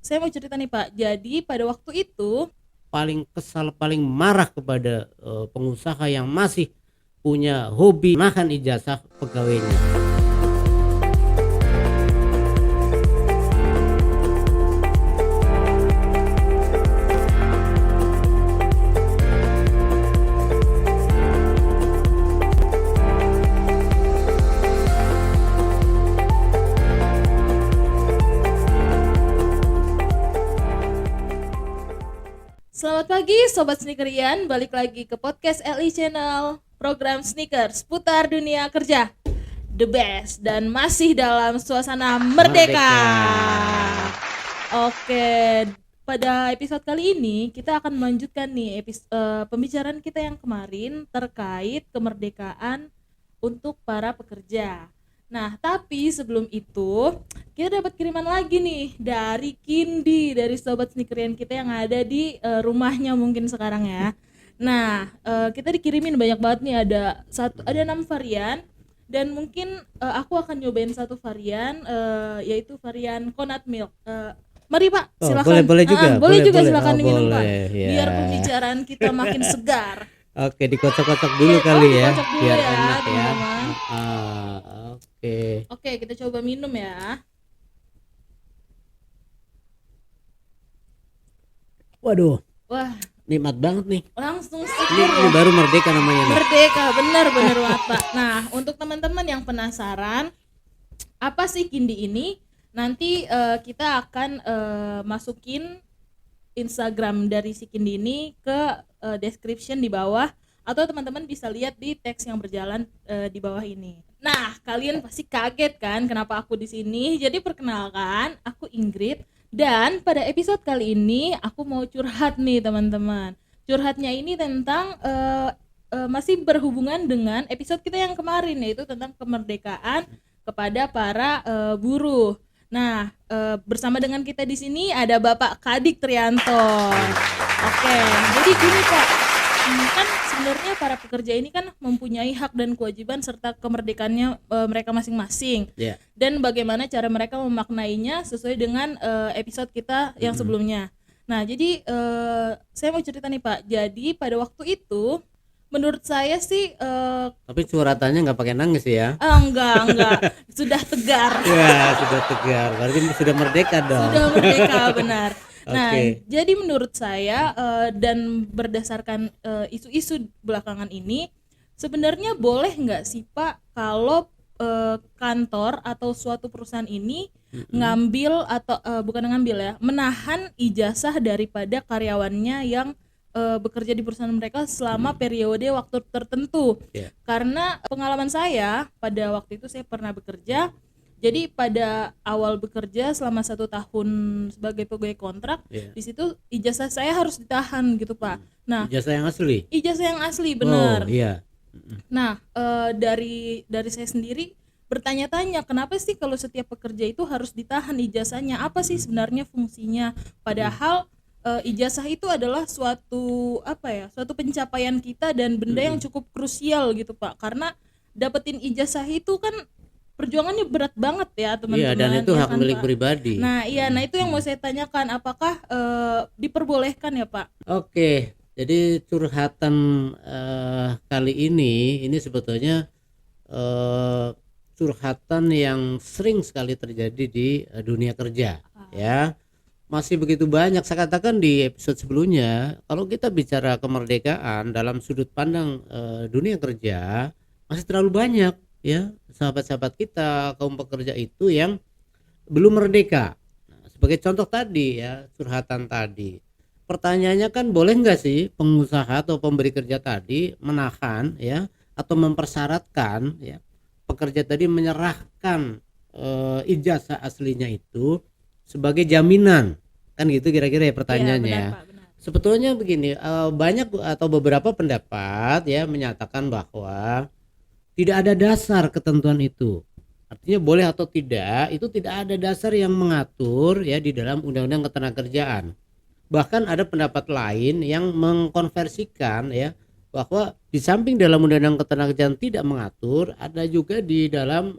saya mau cerita nih Pak. Jadi pada waktu itu Paling kesal, paling marah kepada pengusaha yang masih punya hobi nahan ijazah pegawainya. Selamat pagi Sobat Sneakerian, balik lagi ke podcast LI Channel, program Sneakers putar dunia kerja, the best, dan masih dalam suasana merdeka. Oke, pada episode kali ini kita akan melanjutkan nih pembicaraan kita yang kemarin terkait kemerdekaan untuk para pekerja. Nah, tapi sebelum itu kita dapat kiriman lagi nih dari Kindi, dari sobat sneakerian kita yang ada di rumahnya mungkin sekarang ya. Nah, kita dikirimin banyak banget nih, ada 6 varian dan mungkin aku akan nyobain satu varian yaitu varian coconut milk. Mari Pak, silakan. Boleh juga. Boleh juga, boleh. silakan diminum Pak. Boleh, ya. Biar pembicaraan kita makin segar. Oke, dikocok-kocok dulu Iya, kali ya, dikocok dulu biar ya, enak ya. teman-teman. Oke. Oke, kita coba minum ya. Waduh, Wah, nikmat banget nih. langsung Ini, seger ini ya. baru merdeka namanya nih. Merdeka, benar-benar Pak. Nah, untuk teman-teman yang penasaran apa sih Kindi ini, nanti kita akan masukin Instagram dari si Kindi ini ke description di bawah, atau teman-teman bisa lihat di teks yang berjalan di bawah ini. Nah, kalian pasti kaget kan kenapa aku di sini. Jadi perkenalkan, aku Ingrid, dan pada episode kali ini aku mau curhat nih teman-teman. Curhatnya ini tentang masih berhubungan dengan episode kita yang kemarin, yaitu tentang kemerdekaan kepada para buruh. Nah, bersama dengan kita di sini ada Bapak Kadik Trianto. Oke, jadi gini Pak, kan sebenarnya para pekerja ini kan mempunyai hak dan kewajiban serta kemerdekaannya mereka masing-masing. Ya. Dan bagaimana cara mereka memaknainya sesuai dengan episode kita yang sebelumnya. Nah, jadi saya mau cerita nih Pak. Jadi pada waktu itu menurut saya sih Tapi curhatannya nggak pakai nangis ya? enggak, sudah tegar. Ya, sudah tegar. Berarti sudah merdeka dong. Sudah merdeka, benar. Nah, Oke. jadi menurut saya dan berdasarkan isu-isu belakangan ini, sebenarnya boleh nggak sih Pak kalau kantor atau suatu perusahaan ini ngambil atau bukan ngambil ya, menahan ijazah daripada karyawannya yang bekerja di perusahaan mereka selama periode waktu tertentu. Ya. Karena pengalaman saya pada waktu itu saya pernah bekerja. Jadi pada awal bekerja selama 1 tahun sebagai pegawai kontrak, Ya. di situ ijazah saya harus ditahan gitu Pak. Nah, Ijazah yang asli. ijazah yang asli benar. Oh, iya. Nah, dari saya sendiri bertanya-tanya kenapa sih kalau setiap pekerja itu harus ditahan ijazahnya? Apa sih sebenarnya fungsinya? Padahal ijazah itu adalah suatu pencapaian kita dan benda yang cukup krusial gitu Pak. Karena dapetin ijazah itu kan perjuangannya berat banget ya teman-teman. Iya, dan itu ya hak kan, milik Pak? pribadi. Nah, iya, nah itu yang mau saya tanyakan, apakah diperbolehkan ya Pak? Oke, jadi curhatan kali ini sebetulnya curhatan yang sering sekali terjadi di dunia kerja, ya. Masih begitu banyak, saya katakan di episode sebelumnya, kalau kita bicara kemerdekaan dalam sudut pandang dunia kerja, masih terlalu banyak ya sahabat-sahabat kita kaum pekerja itu yang belum merdeka. Nah, sebagai contoh tadi ya, curhatan tadi. Pertanyaannya kan, boleh nggak sih pengusaha atau pemberi kerja tadi menahan ya atau mempersyaratkan ya pekerja tadi menyerahkan ijazah aslinya itu sebagai jaminan, kan gitu kira-kira ya pertanyaannya Iya, ya. benar, Pak, benar. Sebetulnya begini, banyak atau beberapa pendapat ya menyatakan bahwa tidak ada dasar ketentuan itu. Artinya boleh atau tidak, itu tidak ada dasar yang mengatur ya di dalam Undang-Undang Ketenagakerjaan. Bahkan ada pendapat lain yang mengkonversikan ya bahwa di samping dalam Undang-Undang Ketenagakerjaan tidak mengatur, ada juga di dalam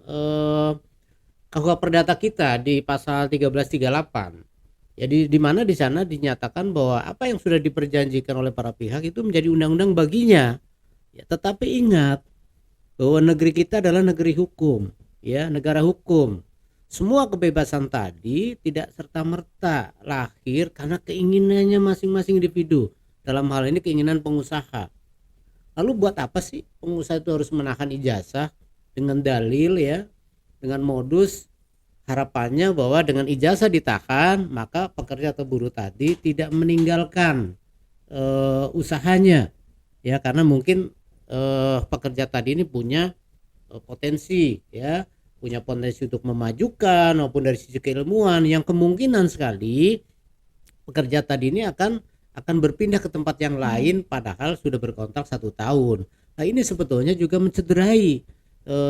KUH Perdata kita di pasal 1338 Jadi di mana di sana dinyatakan bahwa apa yang sudah diperjanjikan oleh para pihak itu menjadi undang-undang baginya. Ya, tetapi ingat bahwa negeri kita adalah negeri hukum, ya, negara hukum. Semua kebebasan tadi tidak serta-merta lahir karena keinginannya masing-masing individu. Dalam hal ini keinginan pengusaha. Lalu buat apa sih pengusaha itu harus menahan ijazah dengan dalil, ya, dengan modus harapannya bahwa dengan ijazah ditahan maka pekerja atau buruh tadi tidak meninggalkan usahanya, ya, karena mungkin pekerja tadi ini punya potensi, ya, punya potensi untuk memajukan maupun dari sisi keilmuan yang kemungkinan sekali pekerja tadi ini akan berpindah ke tempat yang lain padahal sudah berkontrak 1 tahun. Nah, ini sebetulnya juga mencederai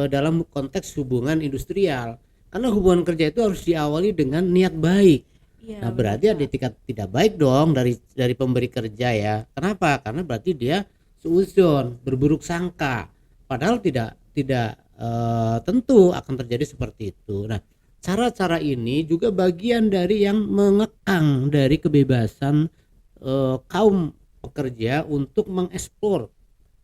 dalam konteks hubungan industrial, karena hubungan kerja itu harus diawali dengan niat baik. Iya, Nah, berarti ada etikat tidak baik dong dari pemberi kerja, ya. Kenapa? Karena berarti dia suudzon, berburuk sangka. Padahal tidak tentu akan terjadi seperti itu. Nah, cara-cara ini juga bagian dari yang mengekang dari kebebasan kaum pekerja untuk mengeksplor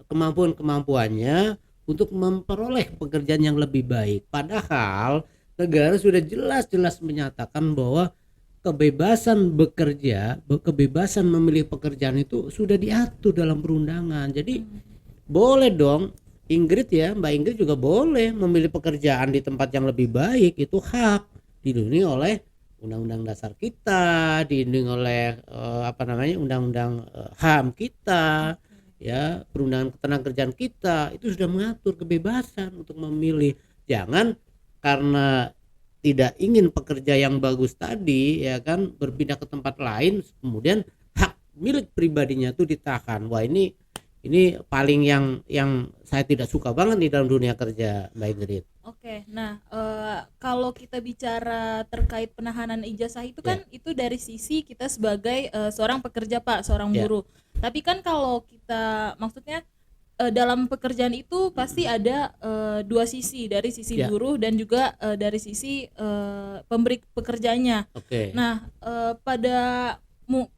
kemampuan-kemampuannya untuk memperoleh pekerjaan yang lebih baik. Padahal negara sudah jelas-jelas menyatakan bahwa kebebasan bekerja, kebebasan memilih pekerjaan itu sudah diatur dalam perundangan. Jadi boleh dong Ingrid, ya, Mbak Ingrid juga boleh memilih pekerjaan di tempat yang lebih baik, itu hak dilindungi oleh Undang-Undang Dasar kita, dilindungi oleh Undang-Undang HAM kita, ya, Perundangan Ketenagakerjaan kita itu sudah mengatur kebebasan untuk memilih. Jangan karena tidak ingin pekerja yang bagus tadi, ya kan, berpindah ke tempat lain kemudian hak milik pribadinya itu ditahan. Wah, ini paling yang saya tidak suka banget nih dalam dunia kerja, Mbak Ingrid. Oke, nah kalau kita bicara terkait penahanan ijazah itu kan itu dari sisi kita sebagai seorang pekerja, Pak, seorang buruh. Tapi kan kalau kita maksudnya dalam pekerjaan itu pasti ada dua sisi, dari sisi buruh dan juga dari sisi pemberi pekerjanya. Nah, pada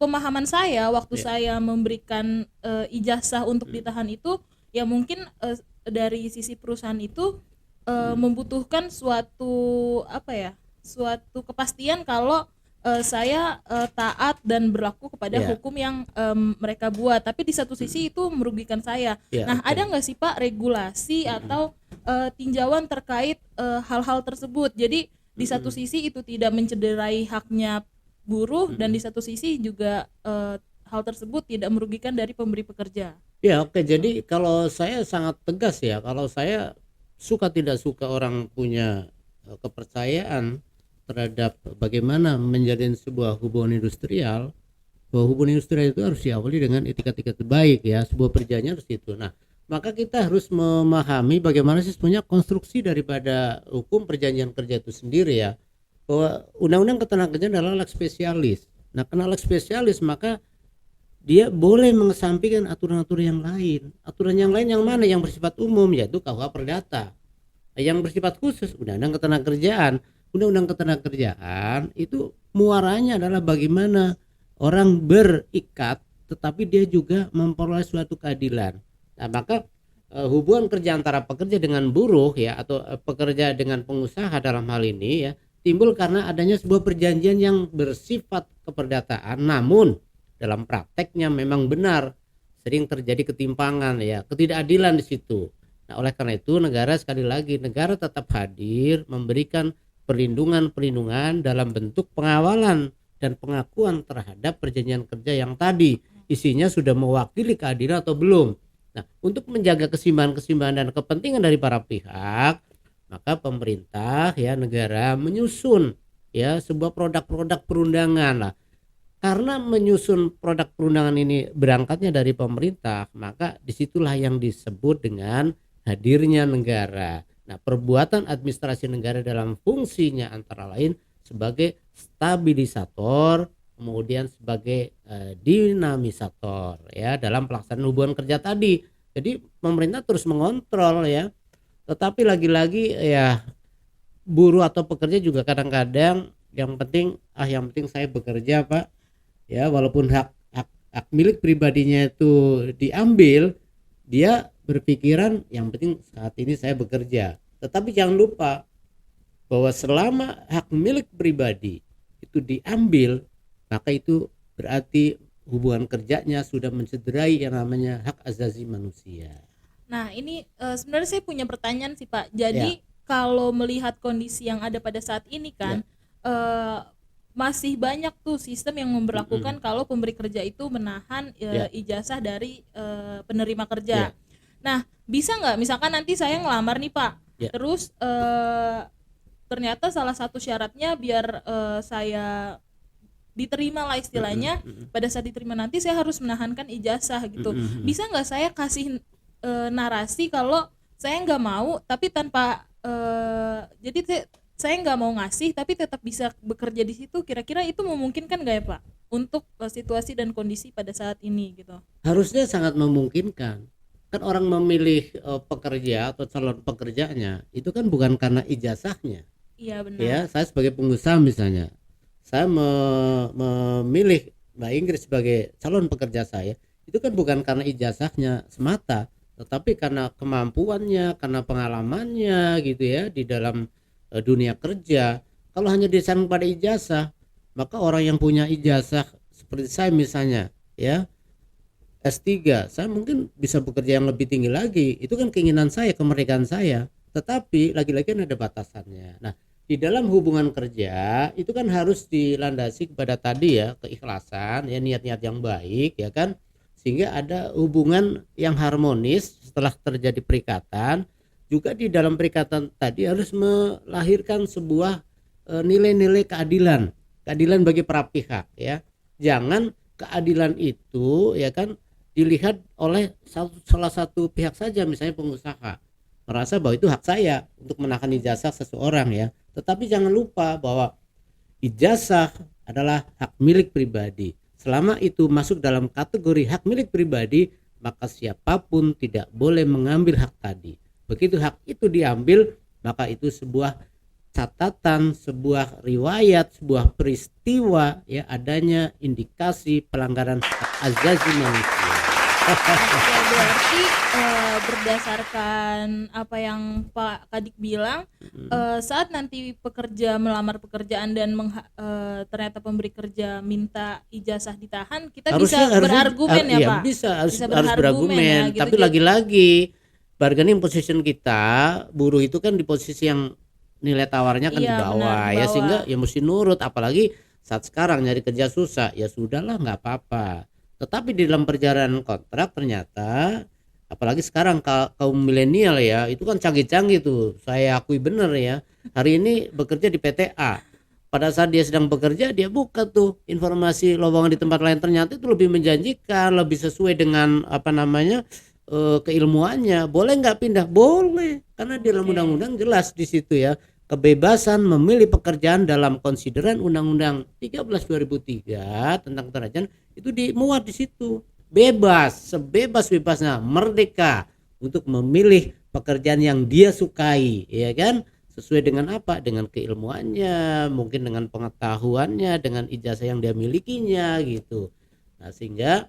pemahaman saya waktu saya memberikan ijazah untuk ditahan itu, ya mungkin dari sisi perusahaan itu membutuhkan suatu suatu kepastian kalau saya taat dan berlaku kepada hukum yang mereka buat. Tapi di satu sisi itu merugikan saya. Nah, ada nggak sih, Pak, regulasi atau tinjauan terkait hal-hal tersebut? Jadi di satu sisi itu tidak mencederai haknya buruh dan di satu sisi juga hal tersebut tidak merugikan dari pemberi pekerja. Ya, oke. Jadi kalau saya sangat tegas, ya, kalau saya suka tidak suka orang punya kepercayaan terhadap bagaimana menjalin sebuah hubungan industrial, bahwa hubungan industrial itu harus diawali dengan etika-etika terbaik, ya, sebuah perjanjian harus itu. Nah, maka kita harus memahami bagaimana sih sebenarnya konstruksi daripada hukum perjanjian kerja itu sendiri, ya, bahwa Undang-Undang Ketenagakerjaan adalah leg spesialis. Nah, karena leg spesialis maka dia boleh mengesampingkan aturan-aturan yang lain. Aturan yang lain yang mana? Yang bersifat umum, yaitu KUH Perdata. Yang bersifat khusus Undang-Undang Ketenagakerjaan. Undang-Undang Ketenagakerjaan itu muaranya adalah bagaimana orang berikat tetapi dia juga memperoleh suatu keadilan. Nah, maka hubungan kerja antara pekerja dengan buruh, ya, atau pekerja dengan pengusaha dalam hal ini, ya, timbul karena adanya sebuah perjanjian yang bersifat keperdataan, namun dalam prakteknya memang benar sering terjadi ketimpangan, ya, ketidakadilan di situ. Nah, oleh karena itu negara, sekali lagi, negara tetap hadir memberikan perlindungan dalam bentuk pengawalan dan pengakuan terhadap perjanjian kerja yang tadi isinya sudah mewakili keadilan atau belum. Nah, untuk menjaga keseimbangan dan kepentingan dari para pihak, maka pemerintah, ya, negara menyusun, ya, sebuah produk-produk perundangan lah. Karena menyusun produk perundangan ini berangkatnya dari pemerintah, maka disitulah yang disebut dengan hadirnya negara. Nah, perbuatan administrasi negara dalam fungsinya antara lain sebagai stabilisator, kemudian sebagai dinamisator, ya, dalam pelaksanaan hubungan kerja tadi. Jadi pemerintah terus mengontrol, ya. Tetapi lagi-lagi, ya, buruh atau pekerja juga kadang-kadang yang penting saya bekerja Pak, ya walaupun hak milik pribadinya itu diambil, dia berpikiran yang penting saat ini saya bekerja. Tetapi jangan lupa bahwa selama hak milik pribadi itu diambil, maka itu berarti hubungan kerjanya sudah mencederai yang namanya hak asasi manusia. Nah, ini sebenarnya saya punya pertanyaan sih Pak. Ya, Jadi kalau melihat kondisi yang ada pada saat ini kan, eh, masih banyak tuh sistem yang memberlakukan kalau pemberi kerja itu menahan ya, ijazah dari penerima ya, kerja. Nah, bisa nggak misalkan nanti saya ngelamar nih Pak, ya. terus ternyata salah satu syaratnya biar saya diterima lah istilahnya, pada saat diterima nanti saya harus menahankan ijazah gitu. Bisa nggak saya kasih narasi kalau saya nggak mau tapi tanpa jadi saya nggak mau ngasih tapi tetap bisa bekerja di situ, kira-kira itu memungkinkan nggak ya Pak untuk situasi dan kondisi pada saat ini gitu? Harusnya sangat memungkinkan. Kan orang memilih pekerja atau calon pekerjaannya itu kan bukan karena ijazahnya. Iya benar. Ya, saya sebagai pengusaha misalnya, saya memilih Mbak Ingrid sebagai calon pekerja saya, itu kan bukan karena ijazahnya semata, tetapi karena kemampuannya, karena pengalamannya gitu ya di dalam dunia kerja. Kalau hanya disandang pada ijazah, maka orang yang punya ijazah seperti saya misalnya, ya S3, saya mungkin bisa bekerja yang lebih tinggi lagi. Itu kan keinginan saya, kemerdekaan saya. Tetapi lagi-lagi kan ada batasannya. Nah, di dalam hubungan kerja itu kan harus dilandasi kepada tadi ya, keikhlasan, ya niat-niat yang baik ya kan. Sehingga ada hubungan yang harmonis setelah terjadi perikatan. Juga di dalam perikatan tadi harus melahirkan sebuah nilai-nilai keadilan. Keadilan bagi para pihak ya. Jangan keadilan itu ya kan dilihat oleh salah satu pihak saja, misalnya pengusaha merasa bahwa itu hak saya untuk menahan ijazah seseorang ya. Tetapi jangan lupa bahwa ijazah adalah hak milik pribadi. Selama itu masuk dalam kategori hak milik pribadi, maka siapapun tidak boleh mengambil hak tadi. Begitu hak itu diambil, maka itu sebuah catatan, sebuah riwayat, sebuah peristiwa ya adanya indikasi pelanggaran hak asasi manusia. Oke, berarti berdasarkan apa yang Pak Kadik bilang, saat nanti pekerja melamar pekerjaan dan ternyata pemberi kerja minta ijazah ditahan, kita bisa berargumen ya iya, Pak? harus Bisa berargumen ya, gitu. tapi lagi-lagi bargaining position kita buruh itu kan di posisi yang nilai tawarnya kan Iya, di benar, bawah di ya, bawah. sehingga ya mesti nurut, apalagi saat sekarang nyari kerja susah, ya sudahlah nggak apa-apa. Tetapi di dalam perjalanan kontrak ternyata apalagi sekarang kaum milenial ya itu kan canggih-canggih tuh, saya akui bener ya. Hari ini bekerja di PTA, pada saat dia sedang bekerja dia buka tuh informasi lowongan di tempat lain, ternyata itu lebih menjanjikan, lebih sesuai dengan apa namanya keilmuannya. Boleh nggak pindah? Boleh, karena di dalam undang-undang jelas di situ ya, kebebasan memilih pekerjaan dalam konsideran Undang-Undang 13 2003 tentang ketenagakerjaan itu dimuat di situ. Bebas, sebebas-bebasnya, merdeka untuk memilih pekerjaan yang dia sukai, ya kan? Sesuai dengan apa? Dengan keilmuannya, mungkin dengan pengetahuannya, dengan ijazah yang dia milikinya gitu. Nah, sehingga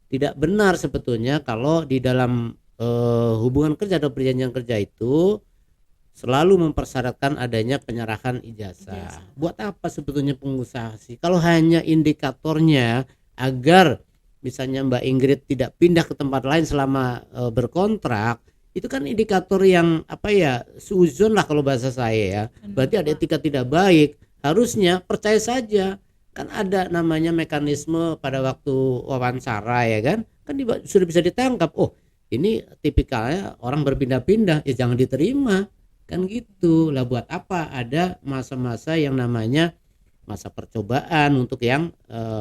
tidak benar sebetulnya kalau di dalam hubungan kerja atau perjanjian kerja itu selalu mempersyaratkan adanya penyerahan ijazah. Buat apa sebetulnya pengusaha sih? Kalau hanya indikatornya agar misalnya Mbak Ingrid tidak pindah ke tempat lain selama berkontrak, itu kan indikator yang apa ya, suzon lah kalau bahasa saya ya. Berarti ada etika tidak baik. Harusnya percaya saja, kan ada namanya mekanisme pada waktu wawancara ya kan sudah bisa ditangkap, oh ini tipikalnya orang berpindah-pindah, ya jangan diterima kan gitu lah. Buat apa ada masa-masa yang namanya masa percobaan untuk yang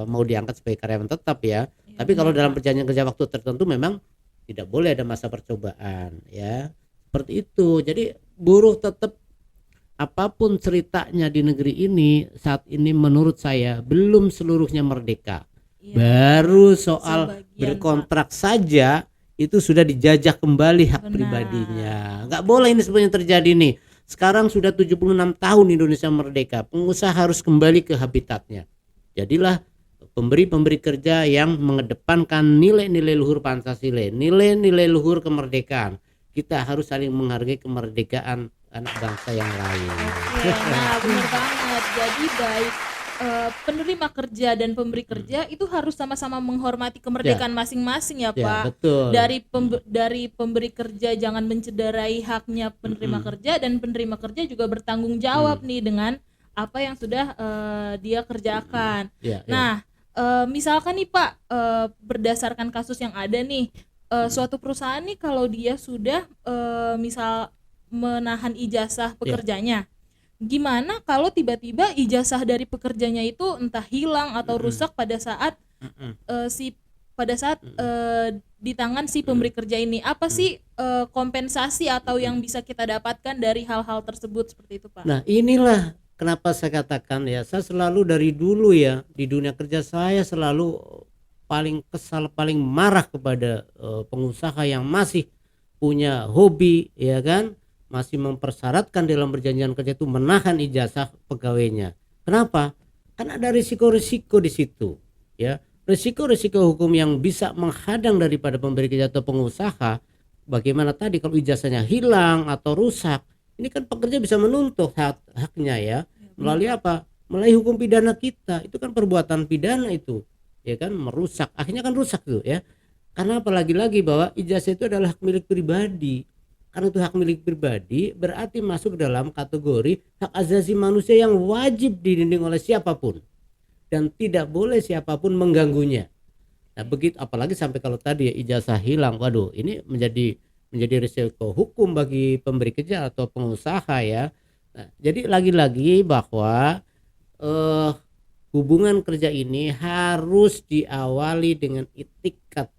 mau diangkat sebagai karyawan tetap ya. Tapi kalau dalam perjanjian kerja waktu tertentu memang tidak boleh ada masa percobaan ya, seperti itu. Jadi buruh tetap, apapun ceritanya di negeri ini saat ini menurut saya belum seluruhnya merdeka. Baru soal berkontrak saja itu sudah dijajah kembali hak pribadinya. Nggak boleh ini sebenarnya terjadi nih. Sekarang sudah 76 tahun Indonesia merdeka, pengusaha harus kembali ke habitatnya. Jadilah pemberi-pemberi kerja yang mengedepankan nilai-nilai luhur Pancasila, nilai-nilai luhur kemerdekaan. Kita harus saling menghargai kemerdekaan anak bangsa yang lain. Oke, nah benar banget. Jadi baik penerima kerja dan pemberi kerja itu harus sama-sama menghormati kemerdekaan masing-masing ya Ya, Pak. betul. Dari pemberi kerja jangan mencederai haknya penerima kerja, dan penerima kerja juga bertanggung jawab nih dengan apa yang sudah dia kerjakan. Ya, ya. Nah, misalkan nih Pak, berdasarkan kasus yang ada nih, suatu perusahaan nih kalau dia sudah misal menahan ijazah pekerjanya, gimana kalau tiba-tiba ijazah dari pekerjanya itu entah hilang atau rusak pada saat di tangan si pemberi kerja ini? Apa sih kompensasi atau yang bisa kita dapatkan dari hal-hal tersebut seperti itu Pak? Nah, inilah kenapa saya katakan ya, saya selalu dari dulu ya di dunia kerja saya selalu paling kesal, paling marah kepada pengusaha yang masih punya hobi, ya kan, masih mempersyaratkan dalam perjanjian kerja itu menahan ijazah pegawainya. Kenapa? Kan ada risiko-risiko di situ, ya. Risiko-risiko hukum yang bisa menghadang daripada pemberi kerja atau pengusaha. Bagaimana tadi kalau ijazahnya hilang atau rusak, ini kan pekerja bisa menuntut haknya ya. Melalui apa? Melalui hukum pidana kita. Itu kan perbuatan pidana itu, ya kan, merusak. Akhirnya kan rusak tuh ya. Karena apalagi lagi bahwa ijazah itu adalah hak milik pribadi. Karena itu hak milik pribadi berarti masuk dalam kategori hak asasi manusia yang wajib dilindungi oleh siapapun dan tidak boleh siapapun mengganggunya. Nah, begitu apalagi sampai kalau tadi ya, ijazah hilang, waduh, ini menjadi risiko hukum bagi pemberi kerja atau pengusaha ya. Nah, jadi lagi-lagi bahwa hubungan kerja ini harus diawali dengan itikat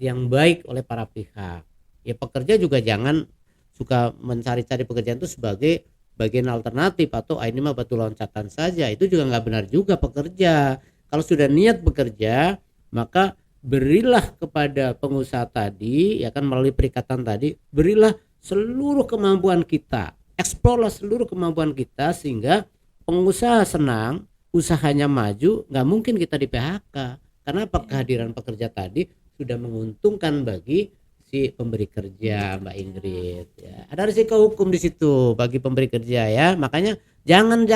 yang baik oleh para pihak. Ya, pekerja juga jangan suka mencari-cari pekerjaan itu sebagai bagian alternatif atau ini mah batu loncatan saja. Itu juga nggak benar juga pekerja. Kalau sudah niat bekerja, maka berilah kepada pengusaha tadi, ya kan, melalui perikatan tadi, berilah seluruh kemampuan kita, eksplorlah seluruh kemampuan kita sehingga pengusaha senang, usahanya maju, nggak mungkin kita di PHK. Karena kehadiran pekerja tadi sudah menguntungkan bagi si pemberi kerja, Mbak Ingrid. Ya, ada risiko hukum di situ bagi pemberi kerja ya. Makanya jangan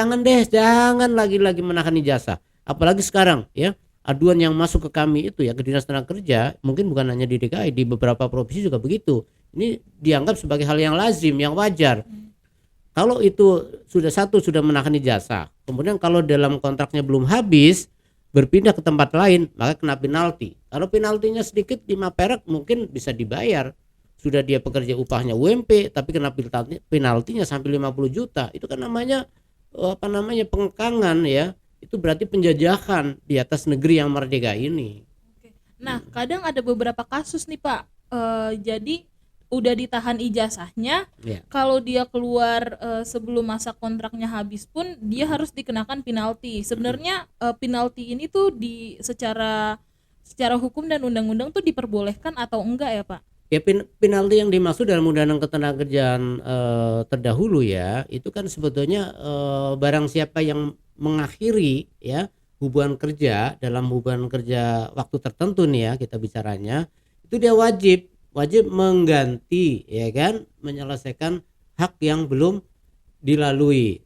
lagi-lagi menahan ijazah. Apalagi sekarang ya, aduan yang masuk ke kami itu ya, ke Dinas Tenaga Kerja, mungkin bukan hanya di DKI, di beberapa provinsi juga begitu. Ini dianggap sebagai hal yang lazim, yang wajar. Kalau itu sudah menahan ijazah, kemudian kalau dalam kontraknya belum habis, berpindah ke tempat lain, maka kena penalti. Kalau penaltinya sedikit 5 perak mungkin bisa dibayar. Sudah dia pekerja upahnya UMP tapi kena penaltinya sampai 50 juta. Itu kan namanya pengkangan ya. Itu berarti penjajahan di atas negeri yang merdeka ini. Nah, kadang ada beberapa kasus nih Pak. Jadi udah ditahan ijazahnya, Ya. kalau dia keluar sebelum masa kontraknya habis pun dia harus dikenakan penalti. Sebenarnya penalti ini tuh secara hukum dan undang-undang tuh diperbolehkan atau enggak ya Pak? Ya, penalti yang dimaksud dalam Undang-Undang Ketenagakerjaan terdahulu ya, itu kan sebetulnya barang siapa yang mengakhiri ya hubungan kerja dalam hubungan kerja waktu tertentu nih ya kita bicaranya, itu dia wajib mengganti ya kan, menyelesaikan hak yang belum dilalui.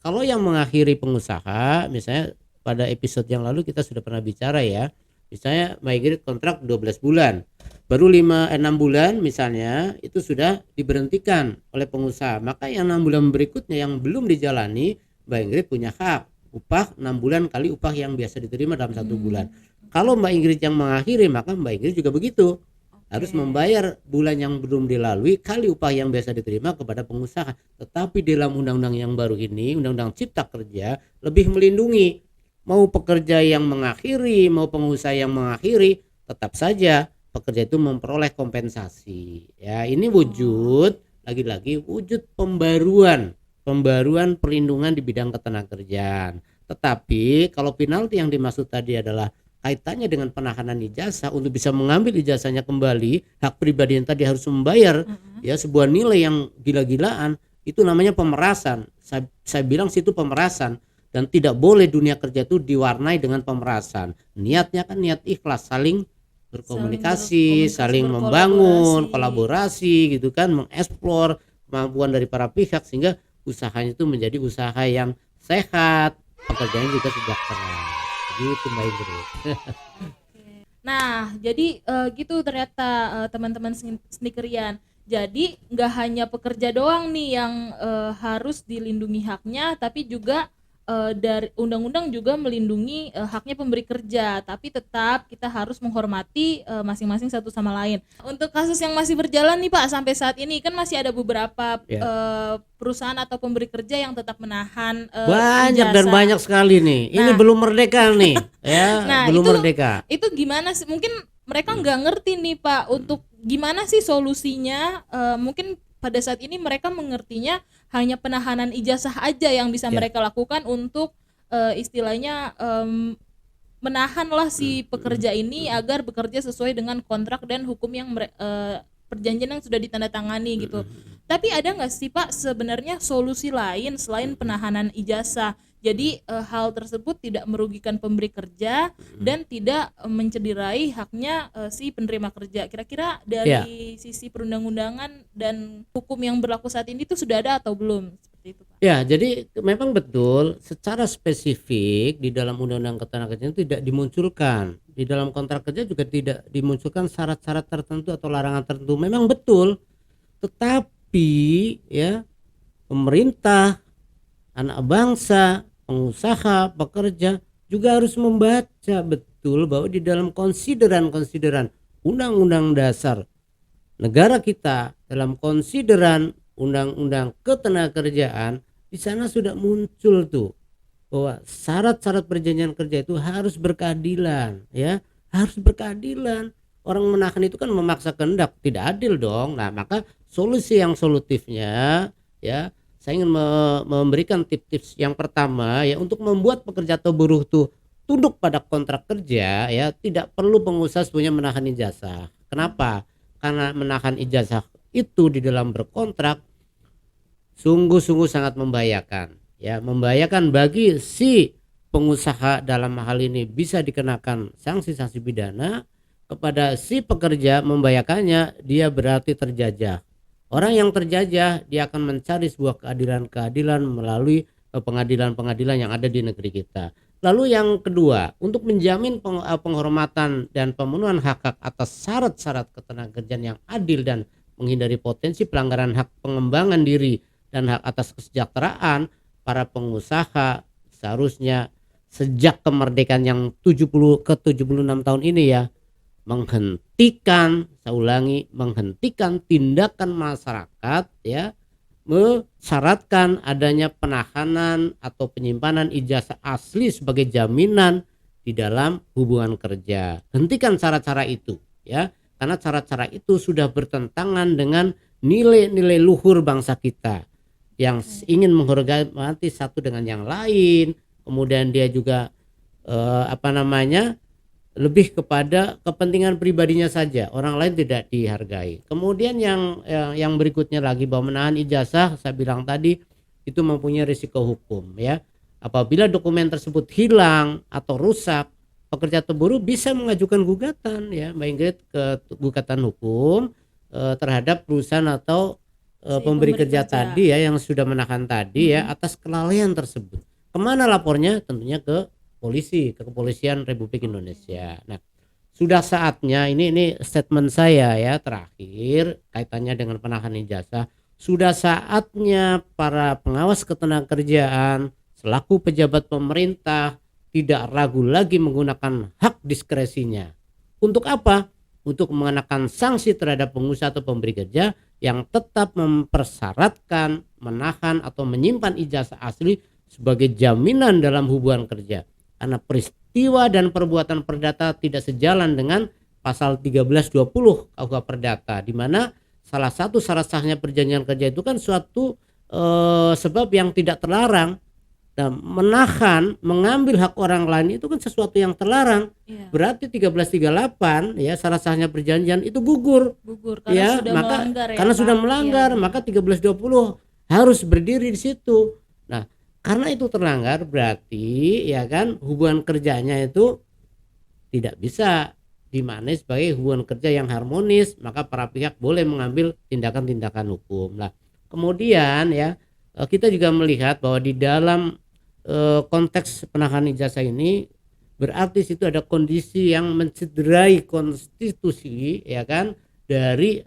Kalau yang mengakhiri pengusaha, misalnya pada episode yang lalu kita sudah pernah bicara ya, misalnya migrate kontrak 12 bulan, baru 6 bulan misalnya itu sudah diberhentikan oleh pengusaha, maka yang 6 bulan berikutnya yang belum dijalani, Mbak Ingrid punya hak upah 6 bulan kali upah yang biasa diterima dalam 1 bulan. Kalau Mbak Ingrid yang mengakhiri, maka Mbak Ingrid juga begitu, harus membayar bulan yang belum dilalui kali upah yang biasa diterima kepada pengusaha. Tetapi dalam undang-undang yang baru ini, Undang-Undang Cipta Kerja, lebih melindungi. Mau pekerja yang mengakhiri, mau pengusaha yang mengakhiri, tetap saja pekerja itu memperoleh kompensasi. Ya, ini wujud, lagi-lagi wujud pembaruan perlindungan di bidang ketenagakerjaan. Tetapi kalau penalti yang dimaksud tadi adalah kaitannya dengan penahanan ijazah, untuk bisa mengambil ijazahnya kembali, hak pribadi yang tadi harus membayar ya sebuah nilai yang gila-gilaan, itu namanya pemerasan. Saya bilang situ pemerasan, dan tidak boleh dunia kerja itu diwarnai dengan pemerasan. Niatnya kan niat ikhlas, saling berkomunikasi, saling membangun, kolaborasi gitu kan, mengeksplor kemampuan dari para pihak sehingga usahanya itu menjadi usaha yang sehat, pekerjaannya juga sejahtera. Gitu Mbak Ingrid. Nah, jadi gitu ternyata teman-teman sneakerian. Jadi nggak hanya pekerja doang nih yang harus dilindungi haknya, tapi juga dari undang-undang juga melindungi haknya pemberi kerja. Tapi tetap kita harus menghormati masing-masing satu sama lain. Untuk kasus yang masih berjalan nih Pak sampai saat ini kan masih ada beberapa perusahaan atau pemberi kerja yang tetap menahan banyak ijazah. Dan banyak sekali nih. Ini belum merdeka nih, ya. Nah, belum merdeka. Itu gimana sih? Mungkin mereka nggak ngerti nih Pak untuk gimana sih solusinya. Mungkin pada saat ini mereka mengertinya hanya penahanan ijazah aja yang bisa mereka lakukan untuk istilahnya menahanlah si pekerja ini agar bekerja sesuai dengan kontrak dan hukum yang perjanjian yang sudah ditandatangani gitu. Tapi ada nggak sih Pak sebenarnya solusi lain selain penahanan ijazah? Jadi hal tersebut tidak merugikan pemberi kerja dan tidak mencederai haknya si penerima kerja. Kira-kira dari sisi perundang-undangan dan hukum yang berlaku saat ini itu sudah ada atau belum? Seperti itu Pak. Ya, jadi memang betul secara spesifik di dalam Undang-Undang Ketenagakerjaan itu tidak dimunculkan. Di dalam kontrak kerja juga tidak dimunculkan syarat-syarat tertentu atau larangan tertentu. Memang betul. Tetapi ya pemerintah, anak bangsa, pengusaha, pekerja juga harus membaca betul bahwa di dalam konsideran Undang-Undang Dasar negara kita, dalam konsideran Undang-Undang Ketenagakerjaan, di sana sudah muncul tuh bahwa syarat-syarat perjanjian kerja itu harus berkeadilan, ya, harus berkeadilan. Orang menahan itu kan memaksa kehendak, tidak adil dong. Nah, maka solusi yang solutifnya, ya, saya ingin memberikan tips-tips yang pertama ya untuk membuat pekerja atau buruh tuh tunduk pada kontrak kerja ya, tidak perlu pengusaha sebenarnya menahan ijazah. Kenapa? Karena menahan ijazah itu di dalam berkontrak sungguh-sungguh sangat membahayakan ya, membahayakan bagi si pengusaha. Dalam hal ini bisa dikenakan sanksi-sanksi pidana, kepada si pekerja membahayakannya dia berarti terjajah. Orang yang terjajah dia akan mencari sebuah keadilan melalui pengadilan-pengadilan yang ada di negeri kita. Lalu yang kedua, untuk menjamin penghormatan dan pemenuhan hak-hak atas syarat-syarat ketenagakerjaan yang adil dan menghindari potensi pelanggaran hak pengembangan diri dan hak atas kesejahteraan, para pengusaha seharusnya sejak kemerdekaan yang 76 tahun ini ya, menghentikan, saya ulangi, menghentikan tindakan masyarakat ya mensyaratkan adanya penahanan atau penyimpanan ijazah asli sebagai jaminan di dalam hubungan kerja. Hentikan cara-cara itu ya, karena cara-cara itu sudah bertentangan dengan nilai-nilai luhur bangsa kita yang ingin menghormati satu dengan yang lain. Kemudian dia juga lebih kepada kepentingan pribadinya saja, orang lain tidak dihargai. Kemudian yang berikutnya lagi bahwa menahan ijazah, saya bilang tadi itu mempunyai risiko hukum ya. Apabila dokumen tersebut hilang atau rusak, pekerja atau buruh bisa mengajukan gugatan ya Mbak Ingrid, ke gugatan hukum terhadap perusahaan atau pemberi kerja tadi ya yang sudah menahan tadi ya atas kelalaian tersebut. Kemana lapornya? Tentunya ke polisi, ke Kepolisian Republik Indonesia. Nah, sudah saatnya ini statement saya ya terakhir kaitannya dengan penahanan ijazah. Sudah saatnya para pengawas ketenagakerjaan selaku pejabat pemerintah tidak ragu lagi menggunakan hak diskresinya. Untuk apa? Untuk mengenakan sanksi terhadap pengusaha atau pemberi kerja yang tetap mempersyaratkan menahan atau menyimpan ijazah asli sebagai jaminan dalam hubungan kerja. Karena peristiwa dan perbuatan perdata tidak sejalan dengan pasal 1320 KUH Perdata, di mana salah satu syarat sahnya perjanjian kerja itu kan suatu sebab yang tidak terlarang. Dan menahan, mengambil hak orang lain itu kan sesuatu yang terlarang. Berarti 1338 ya syarat sahnya perjanjian itu gugur karena ya, sudah maka melanggar ya, karena sudah melanggar, maka 1320 harus berdiri di situ. Nah, karena itu terlanggar berarti ya kan hubungan kerjanya itu tidak bisa dimaknai sebagai hubungan kerja yang harmonis, maka para pihak boleh mengambil tindakan-tindakan hukum. Nah, kemudian ya kita juga melihat bahwa di dalam konteks penahanan ijazah ini berarti situ ada kondisi yang mencederai konstitusi ya kan dari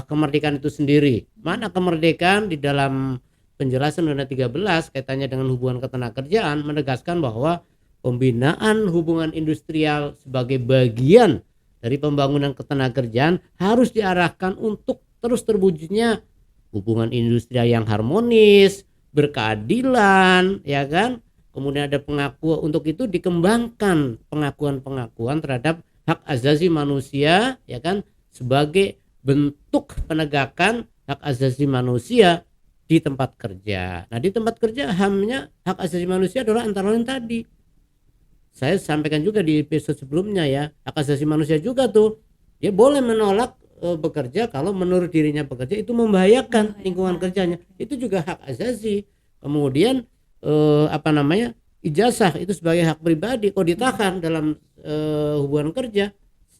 kemerdekaan itu sendiri. Mana kemerdekaan di dalam penjelasan Undang-Undang 13 kaitannya dengan hubungan ketenagakerjaan menegaskan bahwa pembinaan hubungan industrial sebagai bagian dari pembangunan ketenagakerjaan harus diarahkan untuk terus terwujudnya hubungan industrial yang harmonis, berkeadilan, ya kan? Kemudian ada pengakuan, untuk itu dikembangkan pengakuan-pengakuan terhadap hak asasi manusia, ya kan? Sebagai bentuk penegakan hak asasi manusia di tempat kerja. Nah, di tempat kerja hamnya hak asasi manusia adalah antara lain tadi saya sampaikan juga di episode sebelumnya ya, hak asasi manusia juga tuh dia boleh menolak bekerja kalau menurut dirinya bekerja itu membahayakan lingkungan kerjanya, itu juga hak asasi. Kemudian ijazah itu sebagai hak pribadi kok ditahan dalam hubungan kerja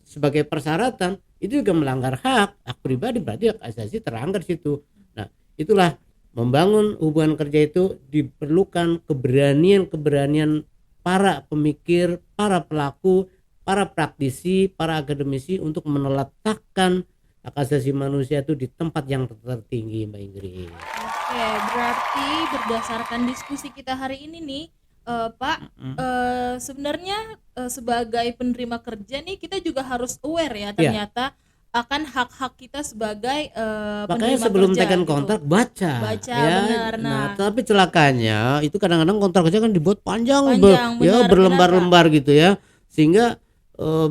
sebagai persyaratan, itu juga melanggar hak pribadi, berarti hak asasi terlanggar situ. Nah, itulah membangun hubungan kerja itu diperlukan keberanian para pemikir, para pelaku, para praktisi, para akademisi untuk meletakkan hak asasi manusia itu di tempat yang tertinggi, Mbak Ingrid. Oke, berarti berdasarkan diskusi kita hari ini nih, Pak, sebenarnya sebagai penerima kerja nih kita juga harus aware ya ternyata akan hak-hak kita sebagai makanya sebelum kerja, tekan kontrak baca ya. Benar. Nah, tapi celakanya itu kadang-kadang kontrak kerja kan dibuat panjang benar, berlembar-lembar gitu ya, sehingga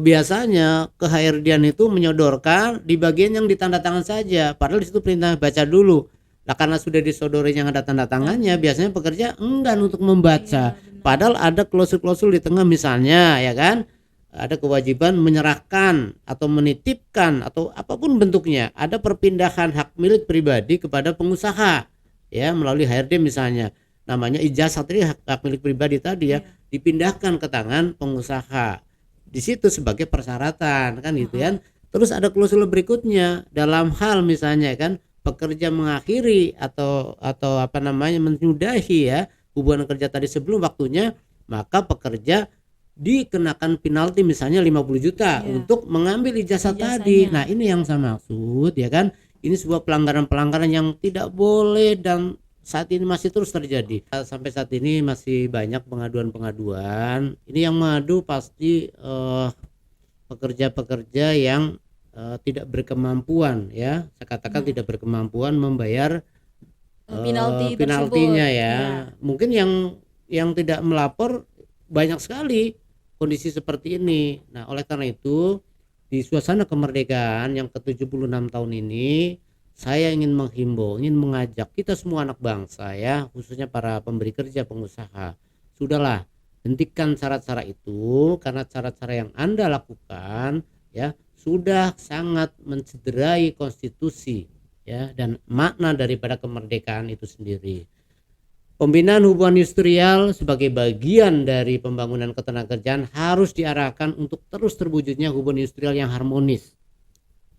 biasanya ke HRD-an itu menyodorkan di bagian yang ditandatangan saja, padahal di situ perintah baca dulu. Nah, karena sudah disodori yang ada tanda tangannya, biasanya pekerja enggan untuk membaca. Padahal ada klausul-klausul di tengah, misalnya ya kan, ada kewajiban menyerahkan atau menitipkan atau apapun bentuknya, ada perpindahan hak milik pribadi kepada pengusaha ya melalui HRD misalnya, namanya ijazah tadi, hak milik pribadi tadi ya, dipindahkan ke tangan pengusaha di situ sebagai persyaratan kan gitu kan. Terus ada klausul berikutnya dalam hal misalnya kan pekerja mengakhiri atau menyudahi ya hubungan kerja tadi sebelum waktunya, maka pekerja dikenakan penalti misalnya 50 juta untuk mengambil ijazah tadi. Nah, ini yang saya maksud ya kan. Ini sebuah pelanggaran-pelanggaran yang tidak boleh dan saat ini masih terus terjadi. Sampai saat ini masih banyak pengaduan-pengaduan. Ini yang mengadu pasti pekerja-pekerja yang tidak berkemampuan ya. Saya katakan tidak berkemampuan membayar penaltinya ya. Mungkin yang tidak melapor banyak sekali kondisi seperti ini. Nah, oleh karena itu di suasana kemerdekaan yang ke-76 tahun ini, saya ingin menghimbau, ingin mengajak kita semua anak bangsa ya, khususnya para pemberi kerja, pengusaha. Sudahlah, hentikan cara-cara itu, karena cara-cara yang Anda lakukan ya sudah sangat mencederai konstitusi ya dan makna daripada kemerdekaan itu sendiri. Pembinaan hubungan industrial sebagai bagian dari pembangunan ketenagakerjaan harus diarahkan untuk terus terwujudnya hubungan industrial yang harmonis.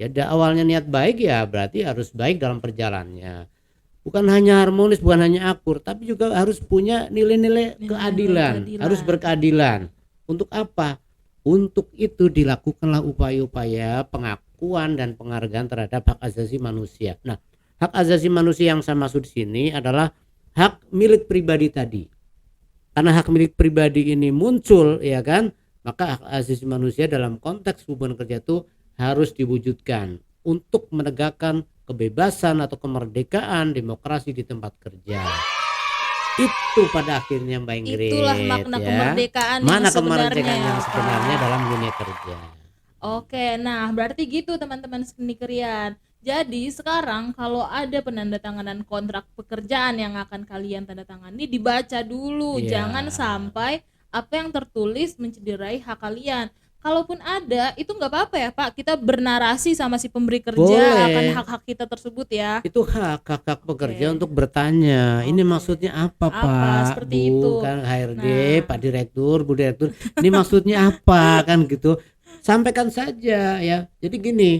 Ya, awalnya niat baik ya berarti harus baik dalam perjalanannya. Bukan hanya harmonis, bukan hanya akur, tapi juga harus punya nilai-nilai keadilan, harus berkeadilan. Untuk apa? Untuk itu dilakukanlah upaya-upaya pengakuan dan penghargaan terhadap hak asasi manusia. Nah, hak asasi manusia yang saya maksud di sini adalah hak milik pribadi tadi. Karena hak milik pribadi ini muncul ya kan, maka hak asasi manusia dalam konteks hubungan kerja itu harus diwujudkan untuk menegakkan kebebasan atau kemerdekaan demokrasi di tempat kerja. Itu pada akhirnya Mbak Ingrid. Itulah makna ya. kemerdekaan Mana yang kemerdekaan sebenarnya, yang sebenarnya dalam dunia kerja. Oke, nah berarti gitu teman-teman sendikerian. Jadi sekarang kalau ada penandatanganan kontrak pekerjaan yang akan kalian tanda tangani, dibaca dulu, jangan sampai apa yang tertulis mencederai hak kalian. kalaupun ada itu nggak apa-apa ya Pak, kita bernarasi sama si pemberi kerja Boleh. akan hak-hak kita tersebut ya. Itu hak pekerja Oke. untuk bertanya. Ini Oke. maksudnya apa, Apa, Pak? seperti Bu, itu. kan HRD, Nah. Pak Direktur, Bu Direktur. Ini maksudnya apa kan gitu. Sampaikan saja ya. Jadi gini,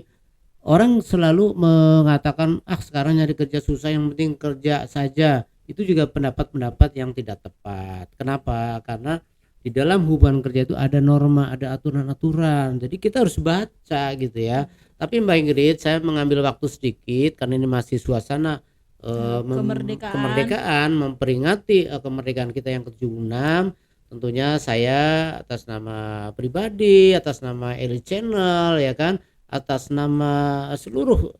orang selalu mengatakan sekarang nyari kerja susah, yang penting kerja saja. Itu juga pendapat-pendapat yang tidak tepat. Kenapa? Karena di dalam hubungan kerja itu ada norma, ada aturan-aturan. Jadi kita harus baca gitu ya. Tapi Mbak Ingrid, saya mengambil waktu sedikit karena ini masih suasana kemerdekaan, memperingati kemerdekaan kita yang ke-76. Tentunya saya atas nama pribadi, atas nama Elite Channel ya kan, atas nama seluruh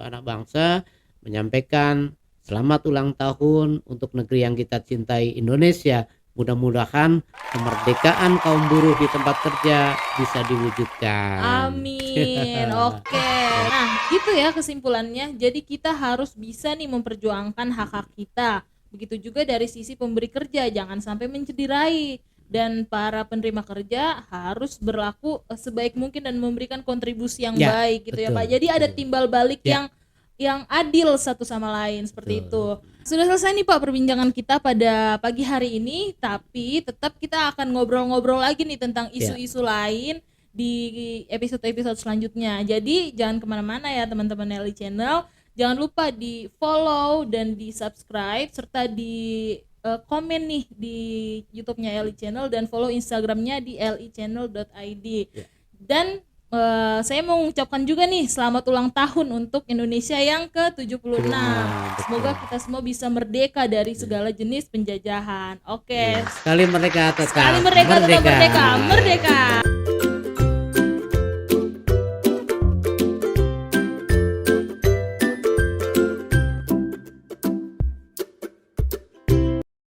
anak bangsa menyampaikan selamat ulang tahun untuk negeri yang kita cintai, Indonesia. Mudah-mudahan kemerdekaan kaum buruh di tempat kerja bisa diwujudkan. Amin. Oke. Nah, gitu ya kesimpulannya. Jadi kita harus bisa nih memperjuangkan hak-hak kita. Begitu juga dari sisi pemberi kerja, jangan sampai mencederai. Dan para penerima kerja harus berlaku sebaik mungkin dan memberikan kontribusi yang Ya, baik gitu ya betul, Pak. Jadi ada betul. timbal balik Ya. yang adil satu sama lain seperti itu. Sudah selesai nih Pak perbincangan kita pada pagi hari ini, tapi tetap kita akan ngobrol-ngobrol lagi nih tentang isu-isu lain di episode-episode selanjutnya. Jadi jangan kemana-mana ya teman-teman Eli Channel. Jangan lupa di follow dan di subscribe serta di komen nih di YouTube-nya Eli Channel dan follow Instagram-nya di lichannel.id. Dan saya mau mengucapkan juga nih selamat ulang tahun untuk Indonesia yang ke-76. Semoga kita semua bisa merdeka dari segala jenis penjajahan. Oke. Sekali merdeka tetap Sekali merdeka tetap merdeka. Merdeka.